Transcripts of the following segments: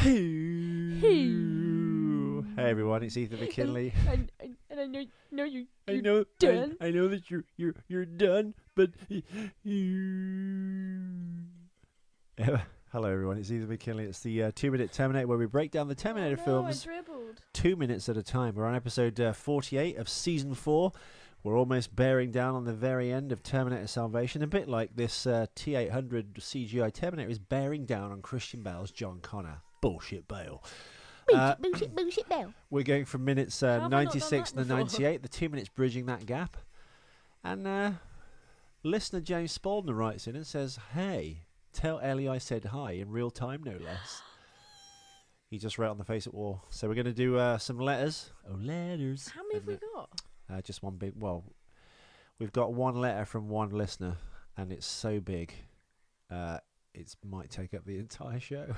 Hey everyone, it's Ethan McKinley. And I know you're done. I know that you're done, but hello everyone, it's Ethan McKinley. It's the 2-minute TerMInator where we break down the TerMInator films I dribbled. 2 minutes at a time. We're on episode 48 of season 4. We're almost bearing down on the very end of Terminator Salvation, a bit like this T-800 CGI Terminator is bearing down on Christian Bale's John Connor. Bullshit Bale. Bullshit Bale. We're going from minutes 96 to 98, the 2 minutes bridging that gap. And listener James Spaldner writes in and says, "Hey, tell Ellie I said hi in real time, no less." He just wrote on the Facebook wall. So we're going to do some letters. Oh, letters. How many have we got? Just one big. Well, we've got one letter from one listener, and it's so big, it might take up the entire show. Oh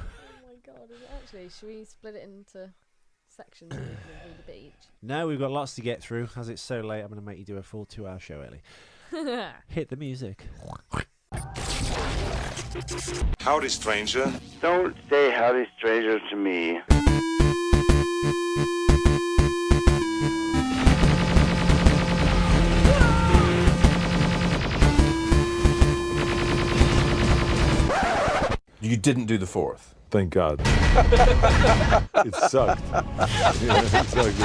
my god! Is it actually? Should we split it into sections and read a bit each? No, we've got lots to get through. As it's so late, I'm going to make you do a full 2-hour show, Ellie. Hit the music. Howdy, stranger. Don't say howdy, stranger, to me. You didn't do the fourth. Thank God. It sucked. It sucked.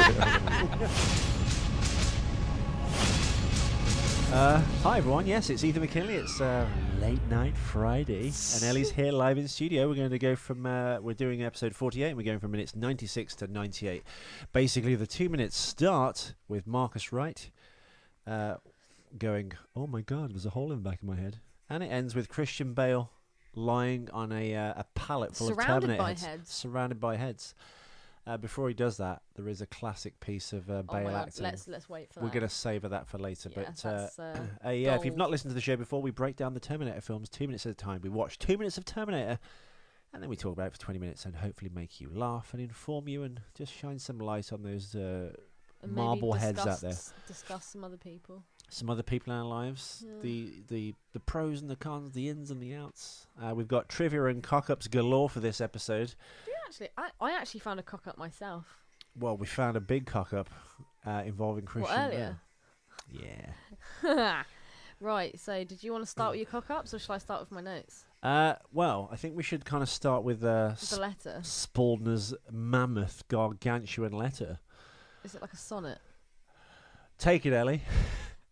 Hi everyone, yes, it's Ethan McKinley. It's late night Friday, and Ellie's here live in studio. We're going to go from, we're doing episode 48, and we're going from minutes 96 to 98. Basically, the 2 minutes start with Marcus Wright going, "Oh my God, there's a hole in the back of my head," and it ends with Christian Bale lying on a pallet full of Terminator heads. Surrounded by heads. Before he does that, there is a classic piece of Bale acting. Let's wait for that. We're going to savour that for later. Yeah, but if you've not listened to the show before, we break down the Terminator films 2 minutes at a time. We watch 2 minutes of Terminator, and then we talk about it for 20 minutes and hopefully make you laugh and inform you and just shine some light on those marble heads out there. Discuss some other people. Some other people in our lives, the pros and the cons, the ins and the outs. We've got trivia and cock-ups galore for this episode. Do you actually? I actually found a cock-up myself. Well, we found a big cock-up involving Christian Bale. Earlier? Yeah. Right, so did you want to start with your cock-ups, or shall I start with my notes? Well, I think we should kind of start with the letter. Spaldner's mammoth gargantuan letter. Is it like a sonnet? Take it, Ellie.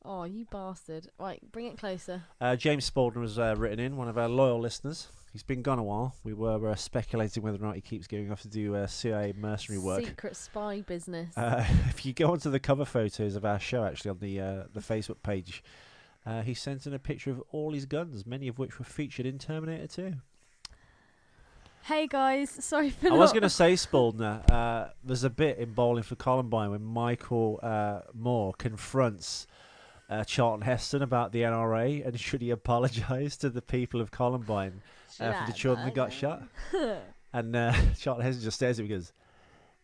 Oh, you bastard. Right, bring it closer. James Spaldner was written in, one of our loyal listeners. He's been gone a while. We were speculating whether or not he keeps going off to do CIA mercenary work. Secret spy business. If you go onto the cover photos of our show, actually, on the Facebook page, he sent in a picture of all his guns, many of which were featured in Terminator 2. Hey guys, sorry for I was going to say, Spaldner, there's a bit in Bowling for Columbine when Michael Moore confronts Charlton Heston about the NRA and should he apologise to the people of Columbine for the children that got shot. And Charlton Heston just stares at him and goes,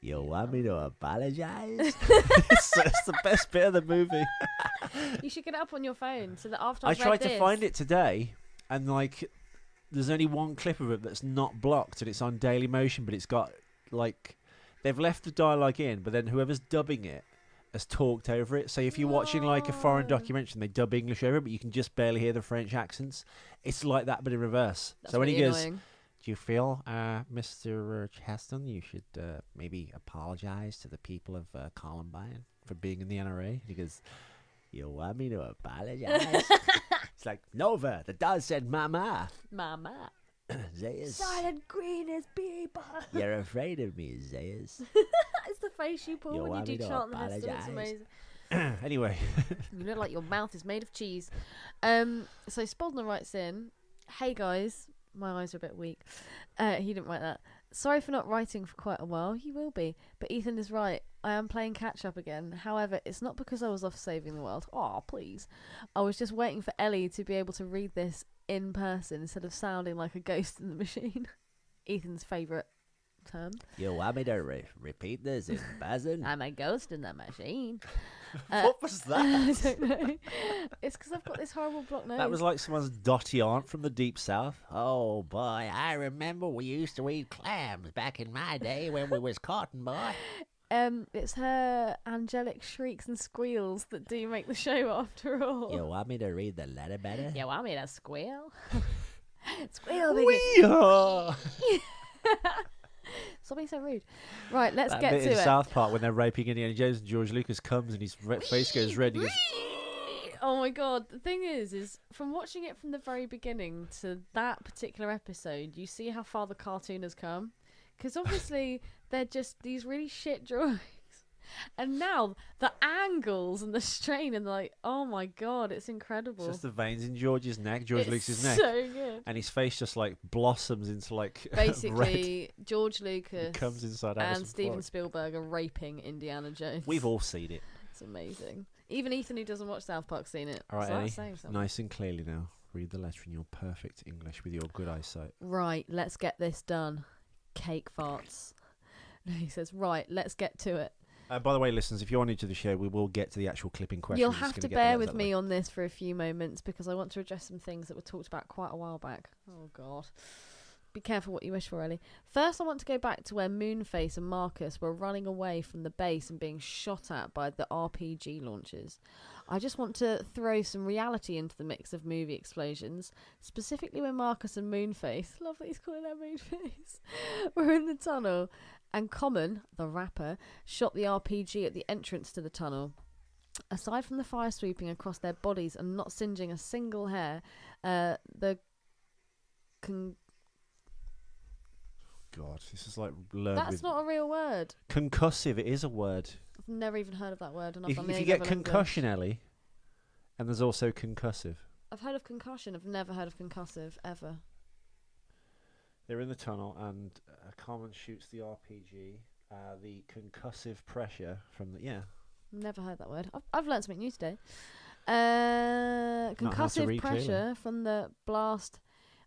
"You want me to apologise?" It's the best bit of the movie. You should get it up on your phone so that after I tried to find it today, and there's only one clip of it that's not blocked, and it's on Daily Motion, but it's got they've left the dialogue in, but then whoever's dubbing it has talked over it. So if you're watching a foreign documentary and they dub English over it, but you can just barely hear the French accents, it's like that but in reverse. That's so when he goes, annoying. "Do you feel, Mr. Heston, you should maybe apologise to the people of Columbine for being in the NRA?" He goes, "You want me to apologise?" It's like, "Nova, the dog said mama." Mama. Zeus. Silent greenest people. You're afraid of me, Zeus. It's the face you pull You when want you me do to Charlton Heston. It's apologise? amazing. Anyway. You look like your mouth is made of cheese. So Spaldner writes in, "Hey guys," my eyes are a bit weak. He didn't write that. "Sorry for not writing for quite a while. You will be. But Ethan is right. I am playing catch up again. However, it's not because I was off saving the world. Aw, please. I was just waiting for Ellie to be able to read this in person instead of sounding like a ghost in the machine." Ethan's favourite term. You want me to repeat this in Bazin? I'm a ghost in the machine. What was that? I don't know. It's because I've got this horrible blocked nose. That was like someone's dotty aunt from the deep south. Oh boy, I remember we used to eat clams back in my day when we was cotton, boy. It's her angelic shrieks and squeals that do make the show after all. You want me to read the letter better? You want me to squeal? Squeal, baby. Wee-haw! Stop being so rude. Right, let's That get bit to in it. South Park when they're raping Indiana Jones and George Lucas comes and his face goes red and he goes, Oh my god, the thing is from watching it from the very beginning to that particular episode, you see how far the cartoon has come. Because obviously they're just these really shit drawings. And now the angles and the strain and like, oh my god, it's incredible. it's just the veins in George's neck, George It's Lucas's neck. so good. And his face just like blossoms into like Basically, George red. Lucas It comes inside out. and Steven Spielberg are raping Indiana Jones. We've all seen it. It's amazing. Even Ethan, who doesn't watch South Park, seen it. All right, So Ellie, that's saying something. nice and clearly now. Read the letter in your perfect English with your good eyesight. Right, let's get this done. Cake farts. No, he says, right, let's get to it. By the way, listeners, if you're new to the show, we will get to the actual clipping question. You'll have to bear with me on this for a few moments because I want to address some things that were talked about quite a while back. Oh, God. Be careful what you wish for, Ellie. First, I want to go back to where Moonface and Marcus were running away from the base and being shot at by the RPG launchers. I just want to throw some reality into the mix of movie explosions, specifically when Marcus and Moonface, love that he's calling her Moonface, were in the tunnel, and Common, the rapper, shot the RPG at the entrance to the tunnel. Aside from the fire sweeping across their bodies and not singeing a single hair, the God, this is like learned That's with... not a real word. Concussive, it is a word. I've never even heard of that word. And If you get concussion, Ellie, and there's also concussive. I've heard of concussion. I've never heard of concussive, ever. They're in the tunnel and Carmen shoots the RPG. The concussive pressure from the... Yeah. Never heard that word. I've learned something new today. Not how to Concussive read pressure clearly. from the blast...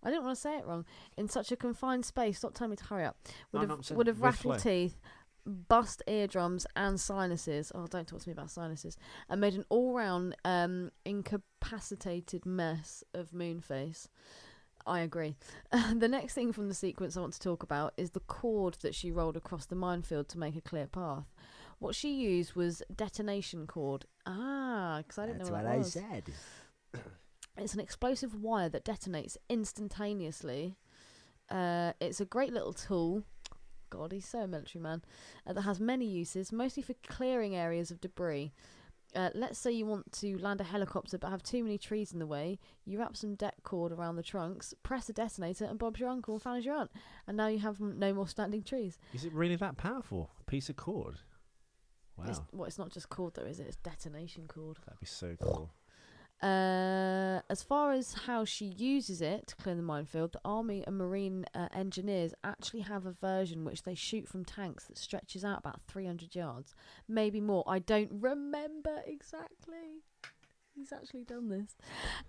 I didn't want to say it wrong. In such a confined space, stop telling me to hurry up. Would have with rattled flow. teeth, bust eardrums and sinuses. Oh, don't talk to me about sinuses. And made an all-round incapacitated mess of Moonface. I agree. The next thing from the sequence I want to talk about is the cord that she rolled across the minefield to make a clear path. What she used was detonation cord. Because I didn't know what that was. That's what I said. It's an explosive wire that detonates instantaneously. It's a great little tool. God, he's so a military man. That has many uses, mostly for clearing areas of debris. Let's say you want to land a helicopter but have too many trees in the way. You wrap some deck cord around the trunks, press a detonator, and Bob's your uncle and Fanny's your aunt. And now you have no more standing trees. Is it really that powerful? A piece of cord? Wow. It's not just cord though, is it? It's detonation cord. That'd be so cool. As far as how she uses it to clear the minefield, the Army and Marine engineers actually have a version which they shoot from tanks that stretches out about 300 yards, maybe more. I don't remember exactly. He's actually done this.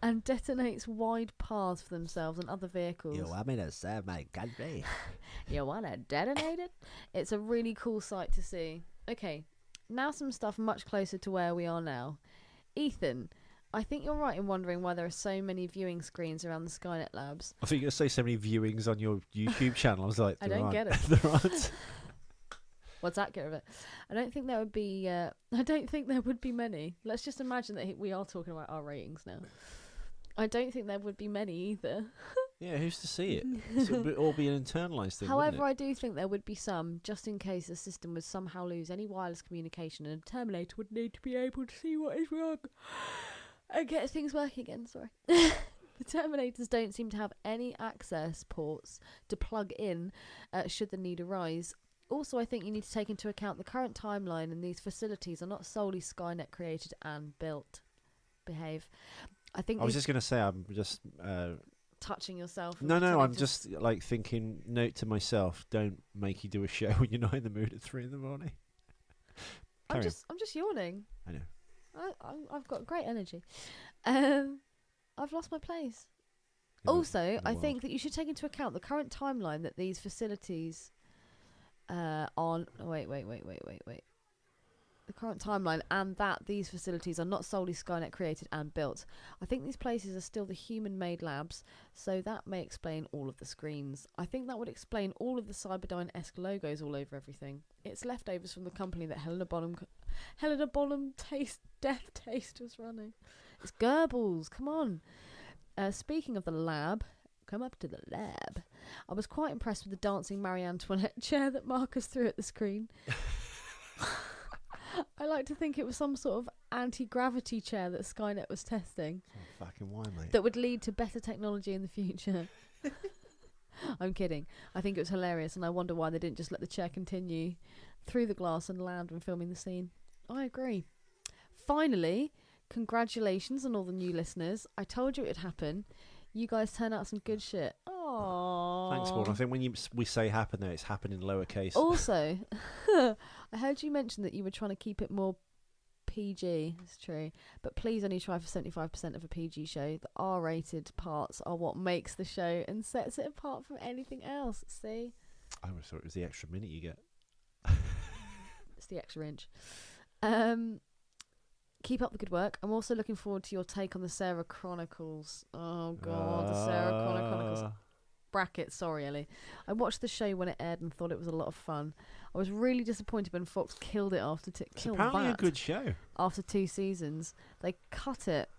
And detonates wide paths for themselves and other vehicles. You want me to serve my country? You want to detonate it? It's a really cool sight to see. Okay, now some stuff much closer to where we are now. Ethan, I think you're right in wondering why there are so many viewing screens around the Skynet Labs. I think you're going to say so many viewings on your YouTube channel. I was like, I don't get it. There aren't. What's that get of it? I don't think there would be. I don't think there would be many. Let's just imagine that we are talking about our ratings now. I don't think there would be many either. Yeah, who's to see it? It would all be an internalised thing. However, wouldn't I do think there would be some, just in case the system would somehow lose any wireless communication, and a TerMInator would need to be able to see what is wrong and get things working again. Sorry. The TerMInators don't seem to have any access ports to plug in should the need arise. Also, I think you need to take into account the current timeline, and these facilities are not solely Skynet created and built. Behave. I think I was just going to say, I'm just... touching yourself. No, I'm just like thinking, note to myself, don't make you do a show when you're not in the mood at 3 a.m. I'm just yawning. I know. I've got great energy. I've lost my place. Also, I think that you should take into account the current timeline that these facilities on wait. The current timeline, and that these facilities are not solely Skynet created and built. I think these places are still the human-made labs, so that may explain all of the screens. I think that would explain all of the Cyberdyne-esque logos all over everything. It's leftovers from the company that Helena Bonham Death Taste was running. It's Goebbels, come on. Speaking of the lab, come up to the lab. I was quite impressed with the dancing Marie Antoinette chair that Marcus threw at the screen. I like to think it was some sort of anti-gravity chair that Skynet was testing. Oh, fucking why, mate? That would lead to better technology in the future. I'm kidding. I think it was hilarious, and I wonder why they didn't just let the chair continue through the glass and land when filming the scene. I agree. Finally, congratulations on all the new listeners. I told you it would happen. You guys turn out some good shit. Aww. Thanks, Gordon. I think when we say happen there, it's happen in lowercase. Also, I heard you mention that you were trying to keep it more PG. It's true. But please only try for 75% of a PG show. The R-rated parts are what makes the show and sets it apart from anything else. See? I always thought it was the extra minute you get. It's the extra inch. Keep up the good work. I'm also looking forward to your take on the Sarah Chronicles. Oh, God. The Sarah Chronicles. Bracket, sorry, Ellie. I watched the show when it aired and thought it was a lot of fun. I was really disappointed when Fox killed it after It's apparently a good show. After 2 seasons. They cut it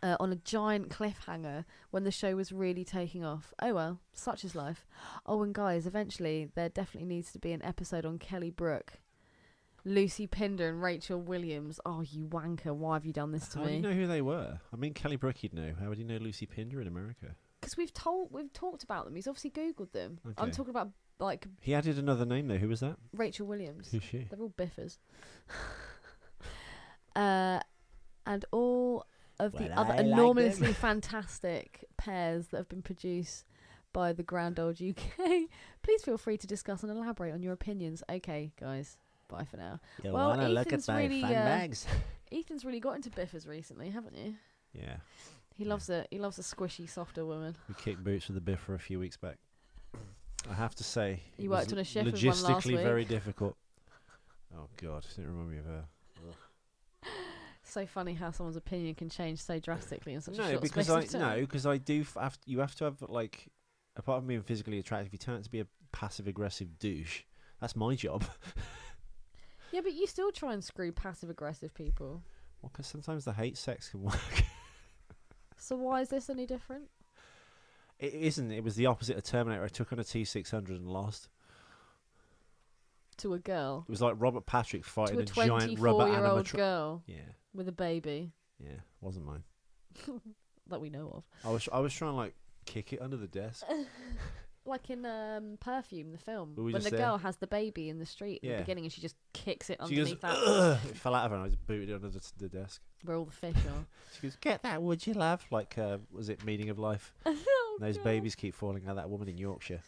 on a giant cliffhanger when the show was really taking off. Oh well, such is life. Oh, and guys, eventually there definitely needs to be an episode on Kelly Brook, Lucy Pinder and Rachel Williams. Oh, you wanker, why have you done this to How me? do you know who they were? I mean, Kelly Brook you'd know. How would you know Lucy Pinder in America? Because we've talked about them. He's obviously Googled them. Okay. I'm talking about, like... He added another name though. Who was that? Rachel Williams. Who's she? They're all biffers. And all of the other enormously fantastic pairs that have been produced by the Grand Old UK. Please feel free to discuss and elaborate on your opinions. Okay, guys. Bye for now. You well, wanna look at Ethan's my really, fun bags? Ethan's really got into biffers recently, haven't you? Yeah. He loves a squishy, softer woman. We kicked boots with the Biffer a few weeks back. I have to say, You it was worked on a shift with one last logistically week. very difficult. Oh God, I didn't remind me of her. So funny how someone's opinion can change so drastically in such a No, short because space of time. I do. You have to have like, apart from being physically attractive, you turn out to be a passive aggressive douche. That's my job. Yeah, but you still try and screw passive aggressive people. Well, because sometimes the hate sex can work. So why is this any different? It isn't. It was the opposite of TerMInator. I took on a T600 and lost. To a girl? It was like Robert Patrick fighting To a a giant rubber 24-year-old animatronic. girl Yeah, with a baby yeah, wasn't mine. that we know of. I was trying to like kick it under the desk. Like in Perfume, the film, Were we when just the there? girl has the baby in the street in Yeah. the beginning and she just kicks it She goes, underneath that "Ugh," it fell out of her and I just booted it under the desk. where all the fish are. She goes, "Get that, would you, love?" Like, was it Meaning of Life? Oh, Those God. babies keep falling out of that woman in Yorkshire.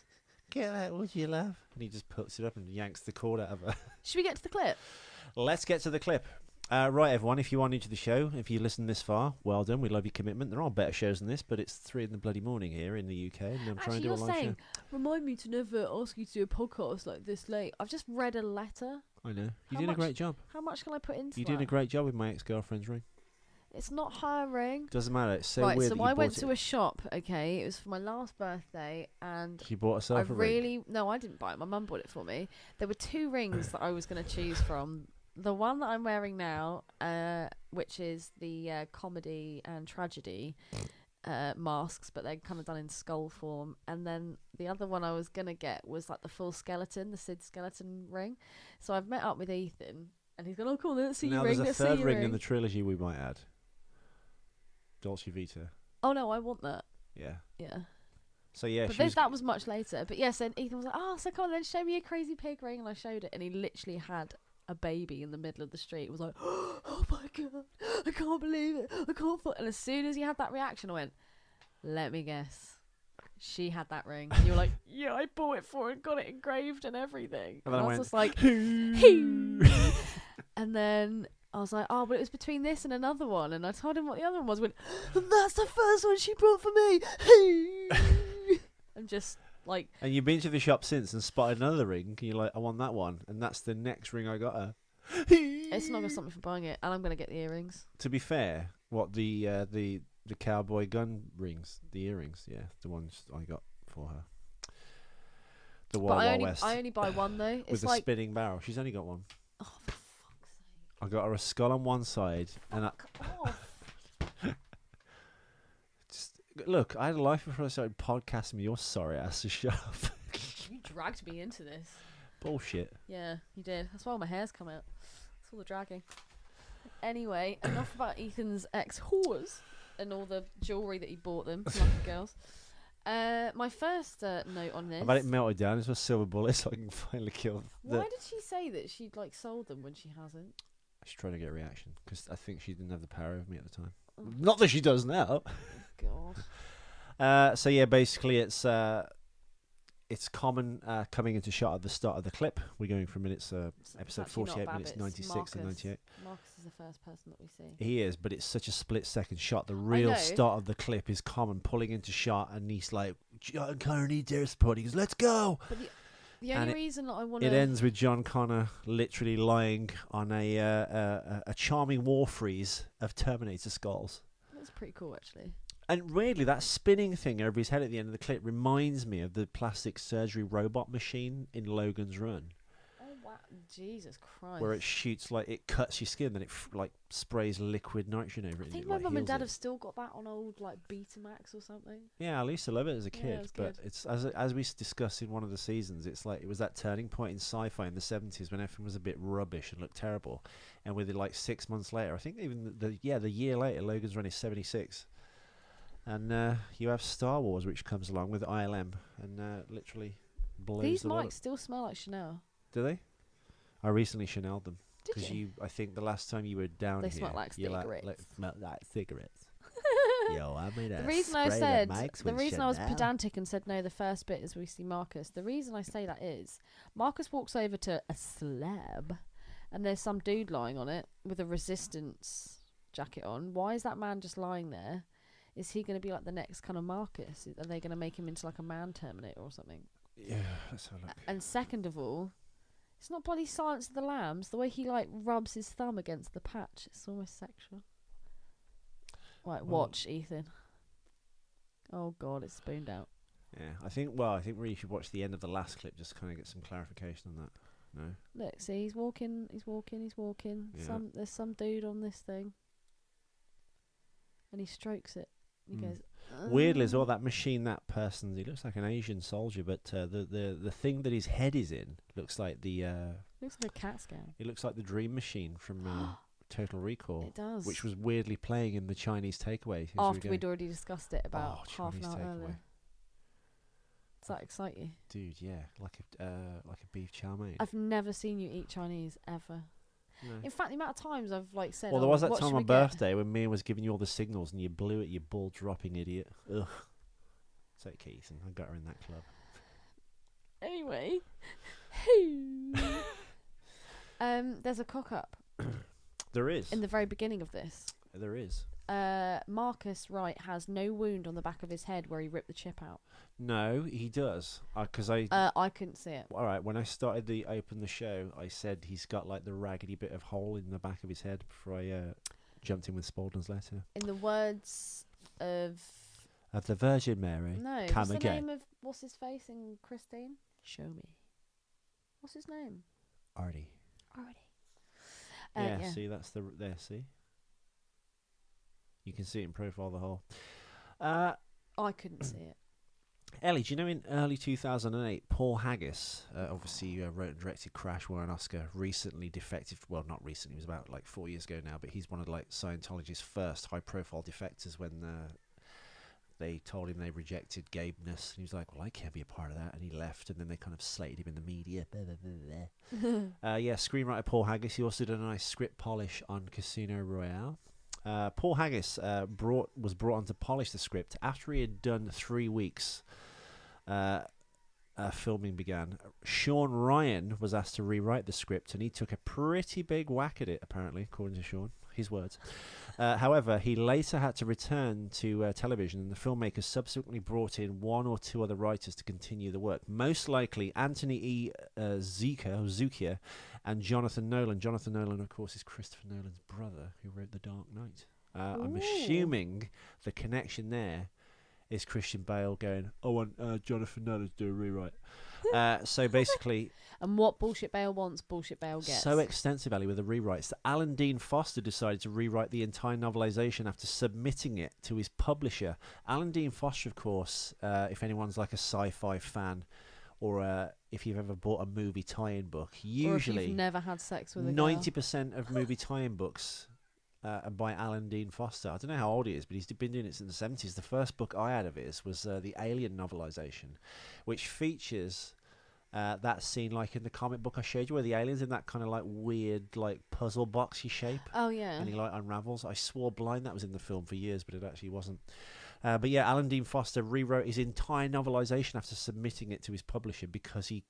Get that, would you, love? And he just puts it up and yanks the cord out of her. Should we get to the clip? Let's get to the clip. Right, everyone, if you are new to the show, if you listen this far, well done. We love your commitment. There are better shows than this, but it's 3 in the bloody morning here in the UK. And I'm trying Actually, to do you're a live saying, remind me to never ask you to do a podcast like this late. I've just read a letter. show. I know. How You're doing much- a great job. How much can I put into You're that? doing a great job with my ex-girlfriend's ring. It's not her ring. Doesn't matter. It's so right, weird so that you I went bought to it. a shop, okay? It was for my last birthday, and She bought herself I a ring. really... No, I didn't buy it. My mum bought it for me. There were 2 rings that I was going to choose from. The one that I'm wearing now, which is the comedy and tragedy masks, but they're kind of done in skull form. And then the other one I was going to get was like the full skeleton, the Sid skeleton ring. So I've met up with Ethan, and he's gone, oh, cool, let's see your Now ring, there's a let's see third your ring in the trilogy we might add. Dolce Vita. Oh, no, I want that. Yeah. Yeah. So yeah, But she was that was much later. But yes, and Ethan was like, oh, so come on, then show me your crazy pig ring. And I showed it, and he literally had a baby in the middle of the street. It was like, oh my God, I can't believe it. I can't. And as soon as he had that reaction, I went, let me guess. She had that ring. And you were like, yeah, I bought it for her and got it engraved and everything. And And then I I was went, just like, and then I was like, oh, but it was between this and another one. And I told him what the other one was. Went, and that's the first one she brought for me. And just Like, And you've been to the shop since and spotted another ring. And you're like, I want that one, and that's the next ring I got her. it's not gonna stop me from buying it, and I'm gonna get the earrings. To be fair, what the cowboy gun rings, the earrings, yeah, the ones I got for her. The But Wild West I only buy one though. with It's the like, spinning barrel. She's only got one. oh, for fuck's sake! I got her a skull on one side, and I, just look. I had a life before I started podcasting. With your sorry ass to shut up. You dragged me into this. Bullshit. Yeah, you did. That's why all my hair's come out. That's all the dragging. Anyway, enough about Ethan's ex-whores and all the jewellery that he bought them, lucky girls. My first note on this. I've had it melted down into a silver bullet so I can finally kill. Why did she say that she'd like sold them when she hasn't? She's trying to get a reaction because I think she didn't have the power over me at the time. Not that she does now. God. So yeah, basically it's common coming into shot at the start of the clip. We're going from episode actually 48 not minutes, Babbitt's, 96 and Marcus. 98. Marcus is the first person that we see. He is, but it's such a split-second shot. The real know. start of the clip is common pulling into shot, and he's like, John Connor needs air support. He goes, let's go. But the And only reason that I want It to... ends with John Connor literally lying on a charming war freeze of Terminator skulls. That's pretty cool, actually. And really, that spinning thing over his head at the end of the clip reminds me of the plastic surgery robot machine in Logan's Run, Oh, wow. Jesus Christ. where it shoots like it cuts your skin, then it like sprays liquid nitrogen over it. I and think it, my like, mum and heals dad it. have still got that on old like Betamax or something. Yeah, I used to love it as a Yeah, kid, it was but good. it's as we discussed in one of the seasons, it's like it was that turning point in sci-fi in the 70s when everything was a bit rubbish and looked terrible, and with it like 6 months later, I think even the year later, Logan's Run is 76. And you have Star Wars, which comes along with ILM and literally blows These the world mics up. still smell like Chanel. Do they? I recently Chanel'd them Did because you? I think the last time you were down They here, smell like you cigarettes. smelled like cigarettes. Yo, I made a The reason I spray said, the mics the with reason I was Chanel. pedantic and said no, the first bit is we see Marcus. The reason I say that is Marcus walks over to a slab, and there's some dude lying on it with a resistance jacket on. Why is that man just lying there? Is he going to be like the next kind of Marcus? Are they going to make him into like a man Terminator or something? Yeah, let's have a look. And second of all, it's not bloody Silence of the Lambs. The way he like rubs his thumb against the patch, it's almost sexual. Right, Well- watch, Ethan. Oh God, it's spooned out. Yeah, I think really you should watch the end of the last clip just to kind of get some clarification on that. No, Look, see, he's walking. Yeah. There's some dude on this thing, and he strokes it. He Mm. goes. Weirdly as well, that machine, that person, he looks like an Asian soldier, but the thing that his head is in looks like Looks like a CAT scan. it looks like the Dream Machine from Total Recall, It does. which was weirdly playing in the Chinese takeaway. as we After go. we'd already discussed it about Oh, half an Chinese hour takeaway. earlier. Does that excite you? Dude, yeah, like a beef chow mein. I've never seen you eat Chinese ever. No. In fact, the amount of times I've like said, Well, there was that what time should on we get? birthday when Mia was giving you all the signals and you blew it, you ball dropping idiot. Ugh. It's okay, Ethan. I got her in that club. Anyway, there's a cock up There is. in the very beginning of this. There is. Marcus Wright has no wound on the back of his head where he ripped the chip out. No, he does. Because I. I couldn't see it. All right, when I started the open the show, I said he's got like the raggedy bit of hole in the back of his head before I jumped in with Spaulding's letter. In the words of The Virgin Mary. no, Come what's the again. name of what's his face in Christine? Show me. What's his name? Artie. Already. Yeah, see, that's there, see? You can see it in profile the hole. I couldn't see it. Ellie, do you know in early 2008, Paul Haggis, obviously wrote and directed Crash, won an Oscar, recently defected, well, not recently, it was about like 4 years ago now, but he's one of like Scientology's first high-profile defectors when they told him they rejected gayness. And he was like, well, I can't be a part of that. And he left, and then they kind of slated him in the media. Yeah, screenwriter Paul Haggis. He also did a nice script polish on Casino Royale. Paul Haggis was brought on to polish the script after he had done 3 weeks. Filming began. Shawn Ryan was asked to rewrite the script, and he took a pretty big whack at it, apparently, according to Shawn. his words. However, he later had to return to television, and the filmmakers subsequently brought in one or two other writers to continue the work. Most likely, Anthony E. Zuiker and Jonathan Nolan. Jonathan Nolan, of course, is Christopher Nolan's brother, who wrote The Dark Knight. I'm assuming the connection there is Christian Bale going, I want Jonathan Nolan to do a rewrite. So basically... And what bullshit Bale wants, bullshit Bale gets. So extensive, Ali, with the rewrites, that Alan Dean Foster decided to rewrite the entire novelization after submitting it to his publisher. Alan Dean Foster, of course, if anyone's like a sci-fi fan, or if you've ever bought a movie tie-in book, usually... Or if you've never had sex with a 90% of movie tie-in books are by Alan Dean Foster. I don't know how old he is, but he's been doing it since the 70s. The first book I had of his was the Alien novelization, which features... that scene like in the comic book I showed you where the alien's in that kind of like weird like puzzle boxy shape. Oh yeah. And he like unravels. I swore blind that was in the film for years, but it actually wasn't. But yeah, Alan Dean Foster rewrote his entire novelization after submitting it to his publisher because he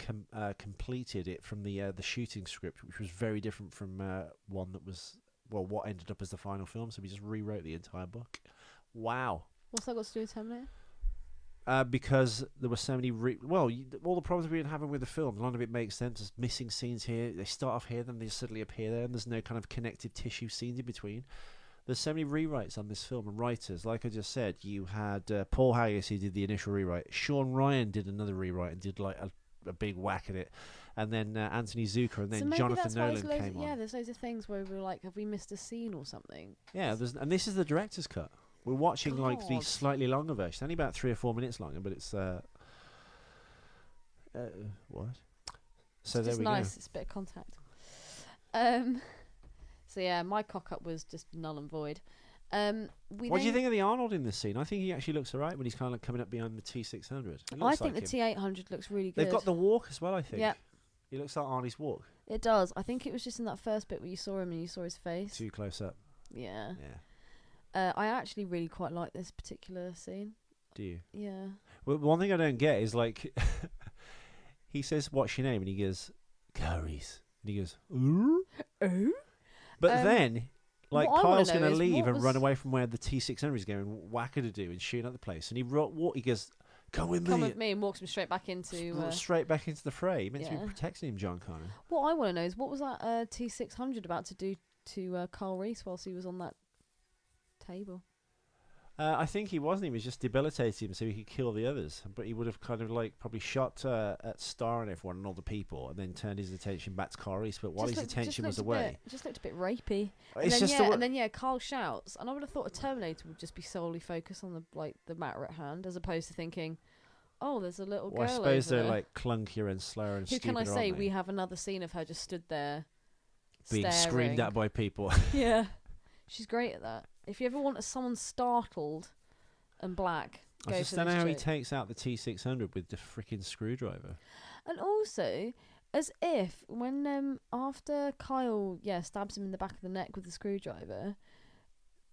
completed it from the shooting script, which was very different from one that was what ended up as the final film. So he just rewrote the entire book. Wow. What's that got to do with TerMInator? Because there were so many... all the problems we've been having with the film, none of it makes sense. There's missing scenes here. They start off here, then they suddenly appear there, and there's no kind of connective tissue scenes in between. There's so many rewrites on this film, and writers. Like I just said, you had Paul Haggis, who did the initial rewrite. Shawn Ryan did another rewrite and did like a big whack at it. And then Anthony Zuiker, and then Jonathan Nolan came on. Yeah, there's loads of things where we were like, have we missed a scene or something? Yeah, and this is the director's cut. We're watching like the slightly longer version, only about 3 or 4 minutes longer, but it's what? So it's there just we nice. go. It's a bit of contact. So yeah, my cock up was just null and void. What do you think of the Arnold in this scene? I think he actually looks alright when he's kind of like coming up behind the T600. I think the T800 looks really good. They've got the walk as well, I think. Yeah. He looks like Arnie's walk. It does. I think it was just in that first bit where you saw him and you saw his face. Too close up. Yeah. Yeah. I actually really quite like this particular scene. Do you? Yeah. Well, one thing I don't get is like, he says, "What's your name?" and he goes, "Curries." And he goes, "Ooh." Oh. But then, like, Kyle's going to leave and was... run away from where the T600 is going, whack-a-do and shooting at the place. And he he goes, "Come with me." Come with me, and walks him straight back into straight back into the fray. He meant to be protecting him, John Connor. What I want to know is what was that T600 about to do to Carl Reese whilst he was on that table? I think he wasn't. He was just debilitating him so he could kill the others. But he would have kind of like probably shot at Star and everyone and all the people, and then turned his attention back to Carl Reese. But while his attention was away, it just looked a bit rapey. And then Carl shouts, and I would have thought a TerMInator would just be solely focused on the matter at hand, as opposed to thinking, oh, there's a little girl. I suppose over they're there. like clunkier and slower and Who stupider. can I say? Aren't they? We have another scene of her just stood there, being screamed staring. at by people. Yeah, she's great at that. If you ever want someone startled and black, I just don't know how he takes out the T600 with the freaking screwdriver. And also, as if when after Kyle stabs him in the back of the neck with the screwdriver,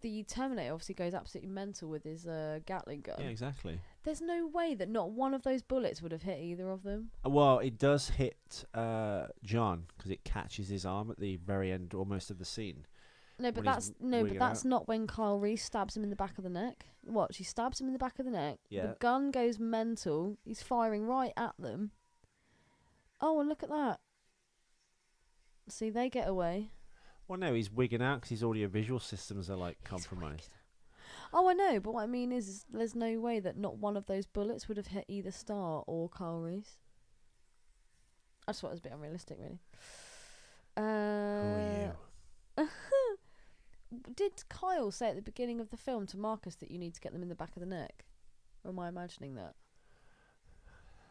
the TerMInator obviously goes absolutely mental with his Gatling gun. Yeah, exactly. There's no way that not one of those bullets would have hit either of them. Well, it does hit John because it catches his arm at the very end, almost of the scene. No, but that's not when Kyle Reese stabs him in the back of the neck. What? She stabs him in the back of the neck. Yeah. The gun goes mental. He's firing right at them. Oh, and look at that. See, they get away. Well, no, he's wigging out because his audio-visual systems are like compromised. Oh, I know, but what I mean is there's no way that not one of those bullets would have hit either Star or Kyle Reese. I just thought it was a bit unrealistic, really. Who are you? Did Kyle say at the beginning of the film to Marcus that you need to get them in the back of the neck? Or am I imagining that?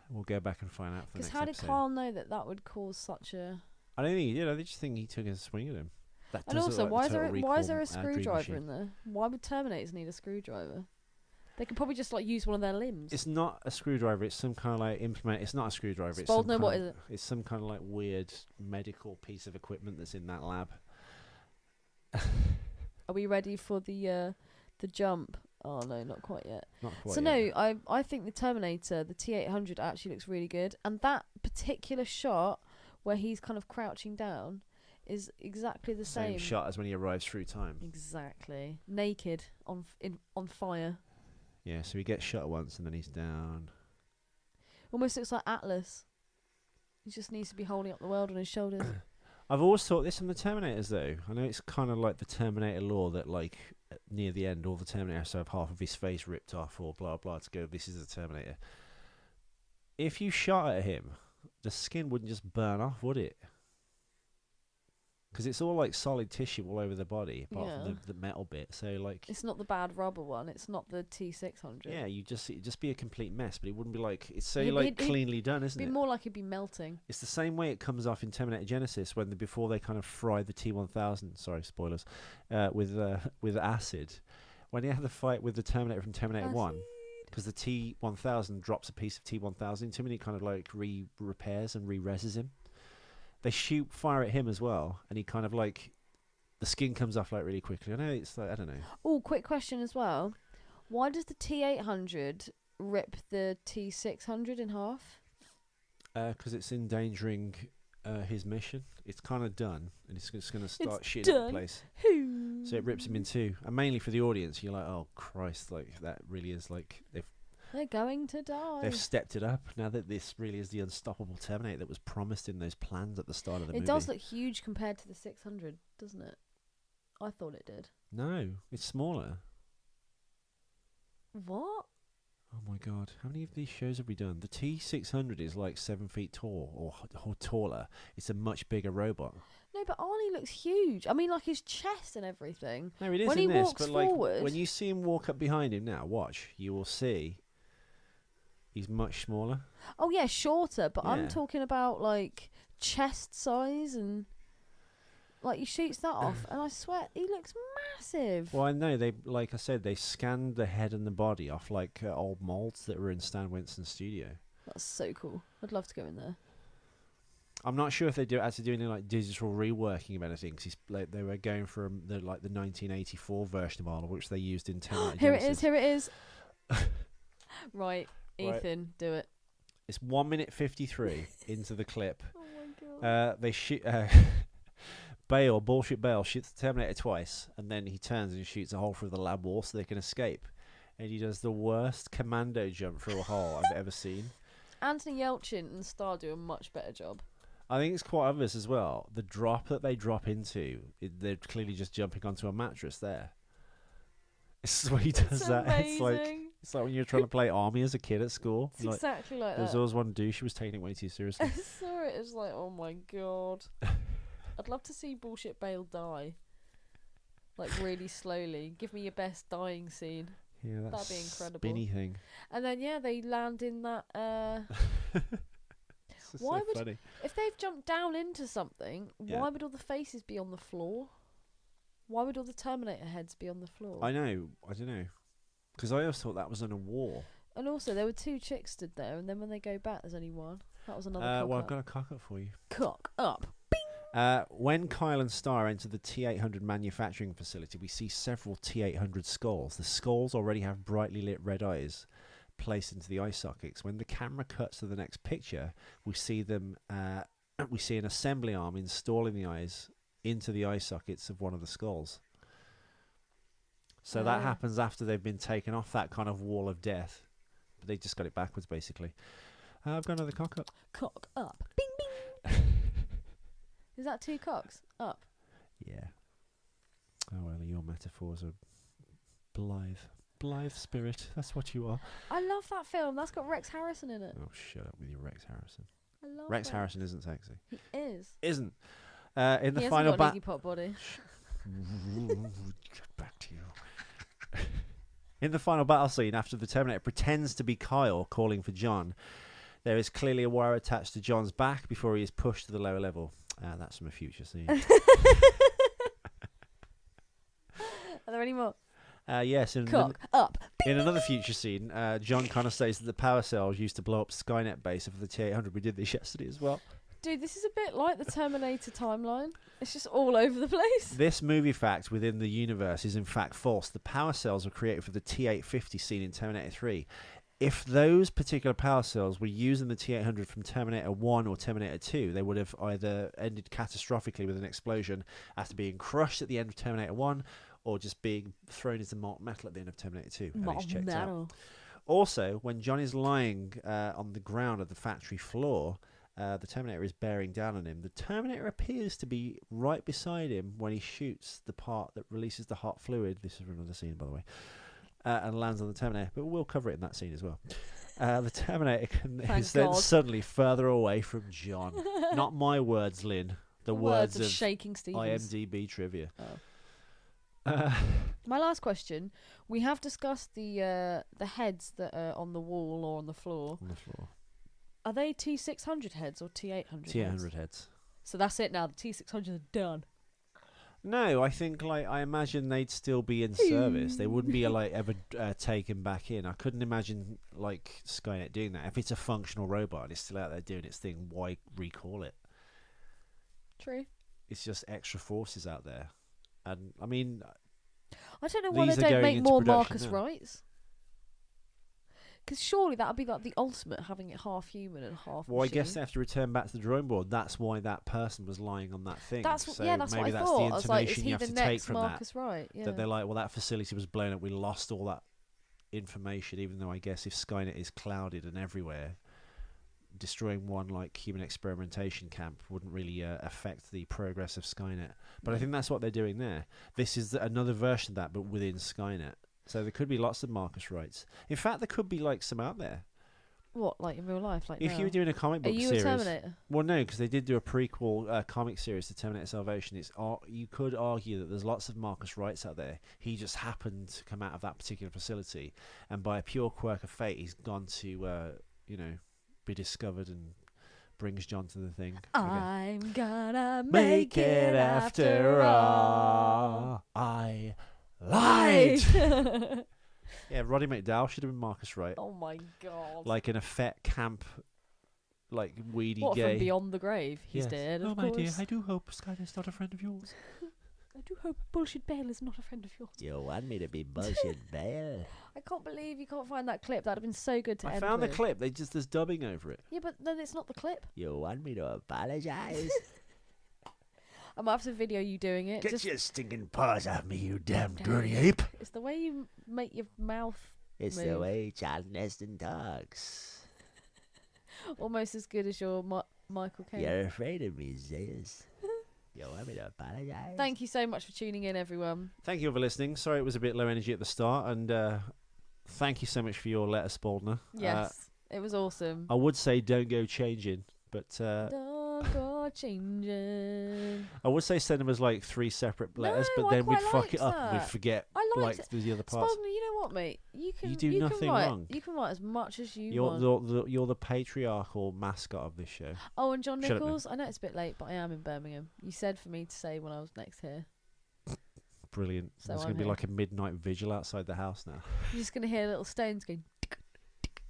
We'll go back and find out for the next Because how episode. did Kyle know that would cause such a... I don't think he did. I just think he took a swing at him. And also, why is there a screwdriver in there? Why would TerMInators need a screwdriver? They could probably just like use one of their limbs. It's not a screwdriver. It's some kind of like implement. It's not a screwdriver. What is it? It's some kind of like weird medical piece of equipment that's in that lab. Are we ready for the jump? Oh no, not quite yet. Not quite so yet. no, I think the TerMInator, the T800, actually looks really good, and that particular shot where he's kind of crouching down is exactly the Same same. shot as when he arrives through time. Exactly. Naked on fire. Yeah, so he gets shot once and then he's down. Almost looks like Atlas. He just needs to be holding up the world on his shoulders. I've always thought this from the Terminators, though. I know it's kind of like the Terminator law that, like, near the end, all the Terminators have half of his face ripped off or blah, blah, to go, this is the Terminator. If you shot at him, the skin wouldn't just burn off, would it? Because it's all, like, solid tissue all over the body, apart from the metal bit. So, like... It's not the bad rubber one. It's not the T600. Yeah, it'd just be a complete mess, but it wouldn't be like... It's so, cleanly done, isn't it? It'd be more like it'd be melting. It's the same way it comes off in Terminator Genesis before they kind of fry the T-1000, sorry, spoilers, with acid. When they have the fight with the Terminator from Terminator 1, because the T-1000 drops a piece of T-1000 into him and he kind of like repairs and re-reses him. They shoot fire at him as well, and he kind of like... The skin comes off like really quickly. I know it's like, I don't know. Oh, quick question as well. Why does the T800 rip the T600 in half? Because it's endangering his mission. It's kind of done, and it's just going to start shitting up the place. So it rips him in two. And mainly for the audience, you're like, oh Christ, like that really is like they're going to die. They've stepped it up now that this really is the unstoppable Terminator that was promised in those plans at the start of the movie. It does look huge compared to the 600, doesn't it? I thought it did. No, it's smaller. What? Oh my God, how many of these shows have we done? The T600 is like 7 feet tall or taller. It's a much bigger robot. No, but Arnie looks huge. I mean, like his chest and everything. No, it is when in he this, walks but like forward, when you see him walk up behind him now, watch, you will see he's much smaller. Oh yeah, shorter, but I'm Yeah. talking about like chest size and like he shoots that off and I swear he looks massive. Well, I know they, like I said, they scanned the head and the body off like old molds that were in Stan Winston's studio. That's so cool. I'd love to go in there. I'm not sure if they actually do any like digital reworking of anything, because like, they were going for the 1984 version of Arnold, which they used in Terminator Genesis. Here it is. Right, Ethan, do it. It's 1 minute 53 into the clip. Oh my God. They shoot. Bullshit Bale shoots the Terminator twice, and then he turns and shoots a hole through the lab wall so they can escape. And he does the worst commando jump through a hole I've ever seen. Anthony Yelchin and Star do a much better job. I think it's quite obvious as well. The drop that they drop into, they're clearly just jumping onto a mattress there. It's the way he does It's that. amazing. It's like when you're trying to play army as a kid at school. It's exactly like There was that. always one dude, she was taking it way too seriously. I saw it, it's like, oh my God. I'd love to see Bullshit Bale die. Like really slowly. Give me your best dying scene. Yeah, that's That'd be incredible. spinny thing. And then they land in that It's just Why so would- funny. if they've jumped down into something, Yeah. why would all the faces be on the floor? Why would all the Terminator heads be on the floor? I know. I don't know. Because I always thought that was in a war. And also there were two chicks stood there, and then when they go back there's only one. That was another cock Well, I've up. got a cock up for you. Cock up. When Kyle and Star enter the T-800 manufacturing facility, we see several T-800 skulls. The skulls already have brightly lit red eyes placed into the eye sockets. When the camera cuts to the next picture, we see them. We see an assembly arm installing the eyes into the eye sockets of one of the skulls. So that happens after they've been taken off that kind of wall of death. But they just got it backwards, basically. I've got another cock up. Cock up. Bing bing. Is that two cocks? Up. Yeah. Oh, well, your metaphors are blithe. Blithe spirit. That's what you are. I love that film. That's got Rex Harrison in it. Oh, shut up with your Rex Harrison. I love Rex it. Harrison isn't sexy. He is. Isn't. In the He final hasn't got a battle. leaky pot body. Get back to you. In the final battle scene, after the Terminator pretends to be Kyle calling for John, there is clearly a wire attached to John's back before he is pushed to the lower level. That's from a future scene. Are there any more? Yes, Cock up. in another future scene, John kind of says that the power cells used to blow up Skynet base of the T-800. We did this yesterday as well. Dude, this is a bit like the Terminator timeline. It's just all over the place. This movie fact within the universe is in fact false. The power cells were created for the T-850 scene in Terminator 3. if those particular power cells were using the T-800 from Terminator 1 or Terminator 2, they would have either ended catastrophically with an explosion after being crushed at the end of Terminator 1 or just being thrown into molten metal at the end of Terminator 2. Molten metal. Also, when John is lying on the ground of the factory floor, the Terminator is bearing down on him. The Terminator appears to be right beside him when he shoots the part that releases the hot fluid. This is from another scene, by the way. And lands on the Terminator, but we'll cover it in that scene as well. The Terminator is then suddenly further away from John. Not my words, Lynn. The words of Shaking Stevens. IMDb trivia. My last question. We have discussed the heads that are on the wall or on the floor. On the floor. Are they T600 heads or T800 T800 heads. So that's it now. The T600s are done. No, I think I imagine they'd still be in service. They wouldn't be ever taken back in. I couldn't imagine Skynet doing that. If it's a functional robot and it's still out there doing its thing, why recall it? True. It's just extra forces out there, and I mean, I don't know why they don't make more Marcus Wrights. Because surely that would be like the ultimate, having it half human and half Well, machine. I guess they have to return back to the drawing board. That's why that person was lying on that thing. That's so that's maybe what I that's thought. the I was like, is intonation he you have the to next take from Marcus Wright? Yeah. That they're like, well, that facility was blown up. We lost all that information. Even though I guess if Skynet is clouded and everywhere, destroying one human experimentation camp wouldn't really affect the progress of Skynet. But I think that's what they're doing there. This is another version of that, but within Skynet. So there could be lots of Marcus Wrights. In fact, there could be some out there. What, like in real life? If now? you were doing a comic book series, are you a Terminator? Well, no, because they did do a prequel comic series to Terminator Salvation. You could argue that there's lots of Marcus Wrights out there. He just happened to come out of that particular facility, and by a pure quirk of fate, he's gone to be discovered and brings John to the thing. I'm gonna make it after all. I lied. Yeah, Roddy McDowell should have been Marcus Wright. Oh my god! Like in a fat camp, weedy what, gay. From Beyond the Grave? He's dead. Oh of my course. dear, I do hope Skynet's not a friend of yours. I do hope Bullshit Bale is not a friend of yours. You want me to be Bullshit Bale? I can't believe you can't find that clip. That'd have been so good to I end found the with. clip. There's dubbing over it. Yeah, but then it's not the clip. You want me to apologize? I might have to video you doing it. Get your stinking paws off me, you damn dirty ape! It's the way you make your mouth. It's move. the way Charlton Heston talks. Almost as good as your Michael Caine. You're afraid of me, Zeus. You want me to apologize? Thank you so much for tuning in, everyone. Thank you for listening. Sorry it was a bit low energy at the start, and thank you so much for your letter, Spaldner. Yes, it was awesome. I would say don't go changing, but Don't go changing. I would say send them as 3 separate letters, No, but I then we'd quite fuck it liked up and we'd that. forget I liked the other parts. Spaldner, you know what, mate? You You do nothing can write, wrong. You can write as much as you want. You're the patriarchal mascot of this show. Oh, and John Shut up, Nichols. I know it's a bit late, but I am in Birmingham. You said for me to say when I was next here. Brilliant. So There's I'm going to be here. a midnight vigil outside the house now. You're just gonna hear little stones going. Tick, tick, tick.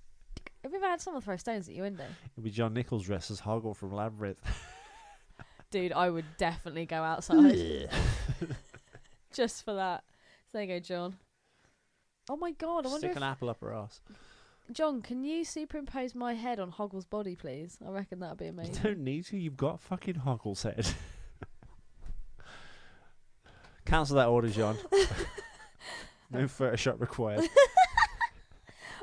Have you ever had someone throw stones at you window? It'll be John Nichols dressed as Hoggle from Labyrinth. Dude, I would definitely go outside just for that. So there you go, John. Oh my god, I wonder Stick if an apple up her ass. John, can you superimpose my head on Hoggle's body, please? I reckon that'd be You amazing. don't need to. You've got fucking Hoggle's head. Cancel that order, John. No Photoshop required.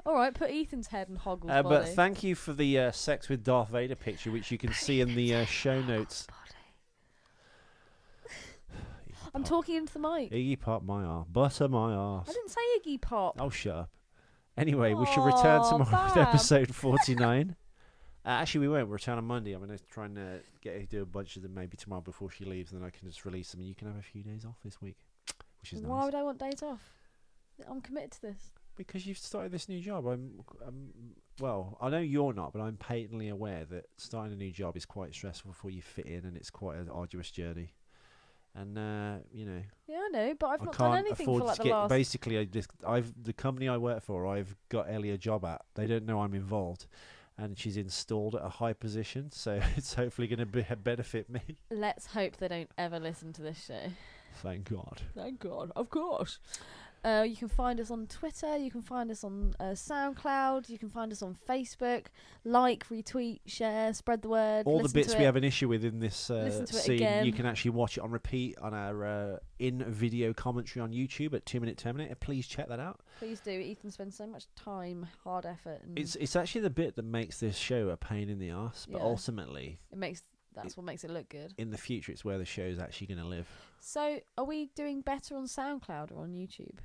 All right, put Ethan's head on Hoggle's But body. thank you for the sex with Darth Vader picture, which you can see in the show notes. I'm talking into the mic. Iggy Pop my arse. Butter my arse. I didn't say Iggy Pop. Oh, shut up. Anyway, we should return tomorrow with Fab. episode 49. Actually, we won't. We'll return on Monday. I'm going to try and get her to do a bunch of them maybe tomorrow before she leaves, and then I can just release them, and you can have a few days off this week, which is Why nice. would I want days off? I'm committed to this. Because you've started this new job. Well, I know you're not, but I'm patently aware that starting a new job is quite stressful before you fit in, and it's quite an arduous journey. And Yeah, I know, but I've I not done can't anything afford for like to the get. last. Basically, the company I work for, I've got Ellie a job at. They don't know I'm involved, and she's installed at a high position, so it's hopefully going to benefit me. Let's hope they don't ever listen to this show. Thank God. Thank God, of course. You can find us on Twitter. You can find us on SoundCloud. You can find us on Facebook. Like, retweet, share, spread the word. All the listen bits to we it. have an issue with in this Listen to it scene, again. you can actually watch it on repeat on our in-video commentary on YouTube at 2 Minute TerMInator. Please check that out. Please do. Ethan spends so much time, hard effort, and It's actually the bit that makes this show a pain in the arse, but Yeah. ultimately, that's what makes it look good. in the future, it's where the show's actually going to live. So, are we doing better on SoundCloud or on YouTube?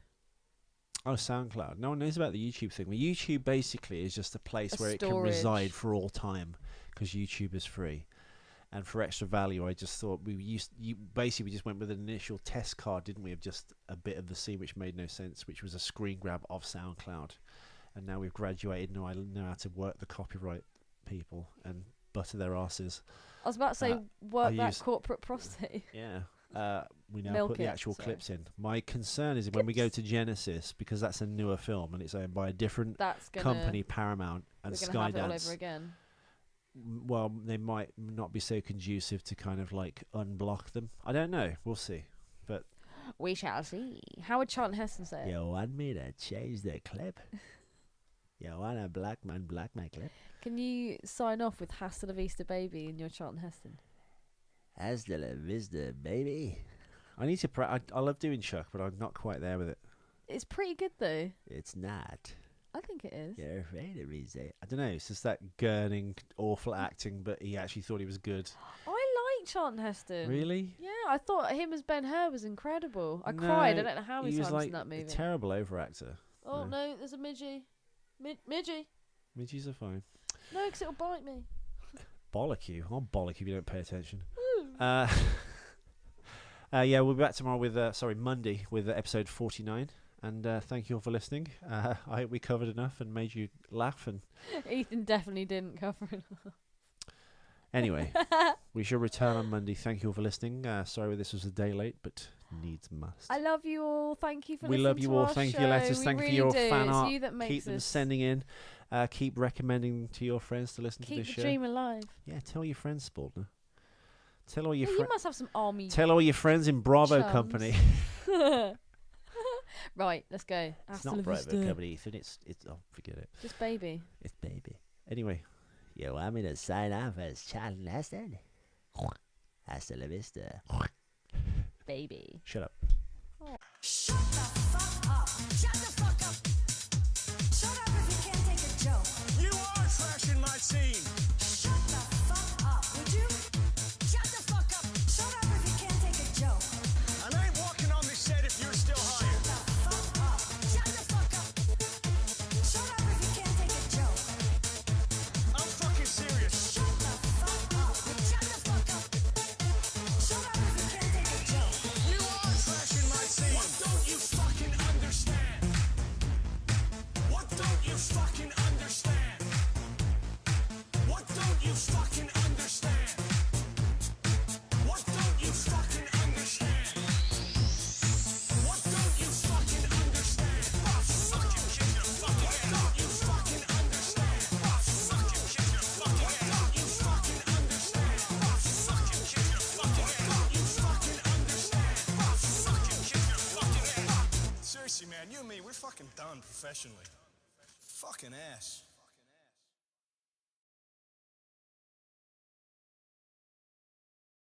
Oh, SoundCloud. No one knows about the YouTube thing. Well, YouTube basically is just a place A where it can storage. reside for all time because YouTube is free. And for extra value, I just thought we just went with an initial test card, didn't we, of just a bit of the scene which made no sense, which was a screen grab of SoundCloud. And now we've graduated, and I know how to work the copyright people and butter their asses. I was about to say, work I that use- corporate prostate. Yeah. We now Milk put the it, actual sorry. clips in. My concern is when we go to Genesis, because that's a newer film and it's owned by a different That's gonna company, Paramount and we're gonna have it all Skydance. over again. Well, they might not be so conducive to kind of like unblock them. I don't know. We'll see. But We shall see. How would Charlton Heston say it? you want me to change the clip? You want a black man black my clip? Can you sign off with Hasta la Vista Baby in your Charlton Heston? Hasta la vista, baby. I need to. I love doing Chuck, but I'm not quite there with it. It's pretty good though. It's not. I think it is. You're afraid of me, say. I don't know. It's just that gurning, awful acting, but he actually thought he was good. I like Charlton Heston. Really? Yeah, I thought him as Ben-Hur was incredible. I No, cried. I don't know how many he was times like in that movie. a terrible overactor. Oh No. no, there's a midgie. Midgie. Midgies are fine. No, because it'll bite me. Bollock you. I'll bollock you if you don't pay attention. Yeah, we'll be back tomorrow with Monday with episode 49. And thank you all for listening. I hope we covered enough and made you laugh. And Ethan definitely didn't cover it. anyway, we shall return on Monday. Thank you all for listening. Sorry this was a day late, but needs must. I love you all. Thank you for We listening love you to all. our Thank you for show. your letters. We Thank you for really your do. fan It's art. you that makes Keep them us sending in. Keep recommending to your friends to listen to keep this the show. dream alive. Yeah, tell your friends, Spaldner. Tell all your Yeah, you friends. must have some army. Tell all your friends in Bravo chums. Company. Right, let's go. It's Hasta not la Bravo vista. Company, Ethan. It's. Oh, forget it. Just baby. It's baby. Anyway, you want me to sign off as Charlton Heston? Hasta la vista. Baby. Shut up. Shut the fuck up. Shut the fuck up. Shut up if you can't take a joke. You are trashing my scene. Shut the fuck up, would you? Shut the fuck up. Shut up if you can't take a joke. And I ain't walking on this set if you're still hired. Shut the fuck up. Shut the fuck up. Shut up if you can't take a joke. I'm fucking serious. Shut the fuck up. Shut the fuck up. Shut up if you can't take a joke. You are trashing my scene. What don't you fucking understand? What don't you fucking understand? What don't you fucking understand? What don't you fucking understand? What don't you fucking understand? Oh, fucking kick your fucking head. What don't you fucking understand? Oh, fucking kick your fucking head. What don't you fucking understand? Oh, fucking kick your fucking head. What don't you fucking understand? Oh, fucking kick your fucking head. Seriously, man, you and me, we're fucking done professionally. Fucking ass.